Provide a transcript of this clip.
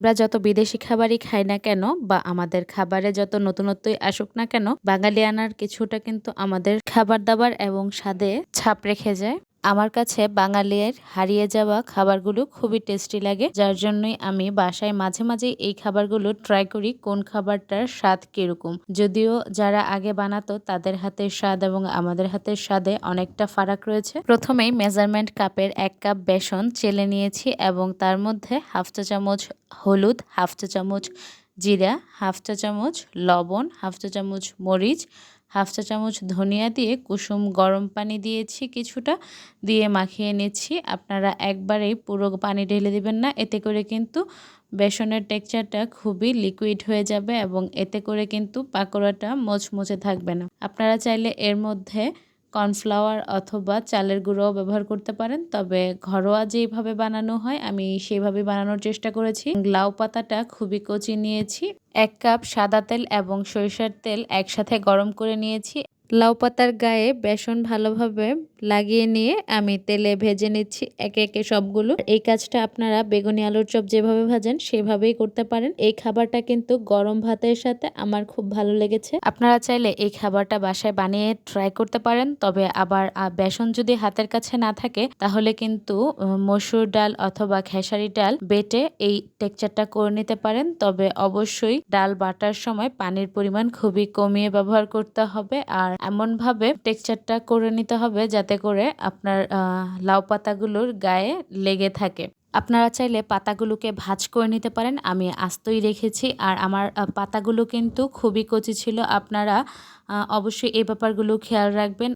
আমরা যত বিদেশি খাবারই খাই না কেন বা আমাদের খাবারে যত নতুনত্বই আসুক না কেন, বাঙালিয়ানার কিছুটা কিন্তু আমাদের খাবার-দাবার এবং স্বাদে ছাপ রেখে যায়। আমার কাছে বাঙালির হারিয়ে যাওয়া খাবারগুলো খুবই টেস্টি লাগে। যার জন্যই আমি বাসায় মাঝে, মাঝেই এই খাবারগুলো ট্রাই করি কোন খাবারটার স্বাদ কিরকম। যদিও যারা আগে বানাতো তাদের হাতের স্বাদ এবং আমাদের হাতের স্বাদে অনেকটা ফারাক রয়েছে। প্রথমেই মেজারমেন্ট কাপের ১ কাপ বেসন চেলে নিয়েছি এবং তার মধ্যে হাফ চা চামচ হলুদ, হাফ চা চামচ জিরা, হাফ চা চামচ লবণ, হাফ চা চামচ মরিচ, হাফ চা চামচ ধনিয়া দিয়ে কুসুম গরম পানি দিয়েছি কিছুটা, দিয়ে মাখিয়ে নিচ্ছি। আপনারা একবারেই পুরো পানি ঢেলে দিবেন না, এতে করে কিন্তু বেসনের টেক্সচারটা খুবই লিকুইড হয়ে যাবে এবং এতে করে কিন্তু পাকোড়াটা মচমচে থাকবে না। আপনারা চাইলে এর মধ্যে কর্নফ্লাওয়ার অথবা চালের গুঁড়োও ব্যবহার করতে পারেন, তবে ঘরোয়া যেইভাবে বানানো হয় আমি সেইভাবে বানানোর চেষ্টা করেছি। লাউ পাতাটা খুবই কচি নিয়েছি। ১ কাপ সাদা তেল এবং সরিষার তেল একসাথে গরম করে নিয়েছি। লাউ পাতার গায়ে বেসন ভালোভাবে লাগিয়ে নিয়ে আমি তেলে ভেজে নিচ্ছি একে একে সবগুলো। এই কাজটা আপনারা বেগুনি আলুর চপ যেভাবে ভাজেন সেভাবেই করতে পারেন। এই খাবারটা কিন্তু গরম ভাতের সাথে আমার খুব ভালো লেগেছে। আপনারা চাইলে এই খাবারটা বাসায় বানিয়ে ট্রাই করতে পারেন, তবে আবার বেসন যদি হাতের কাছে না থাকে তাহলে কিন্তু মসুর ডাল অথবা খেসারি ডাল বেটে এই টেক্সচারটা করে নিতে পারেন। তবে অবশ্যই ডাল বাটার সময় পানির পরিমাণ খুবই কমিয়ে ব্যবহার করতে হবে, আর এমনভাবে টেক্সচারটা করে নিতে হবে যাতে করে আপনার লাউ পাতাগুলোর গায়ে লেগে থাকে। আপনারা চাইলে পাতাগুলোকে ভাজ করে নিতে পারেন, আমি আস্তই রেখেছি। আর আমার পাতাগুলো কিন্তু খুবই কচি ছিল। আপনারা অবশ্যই এই ব্যাপারগুলো খেয়াল রাখবেন।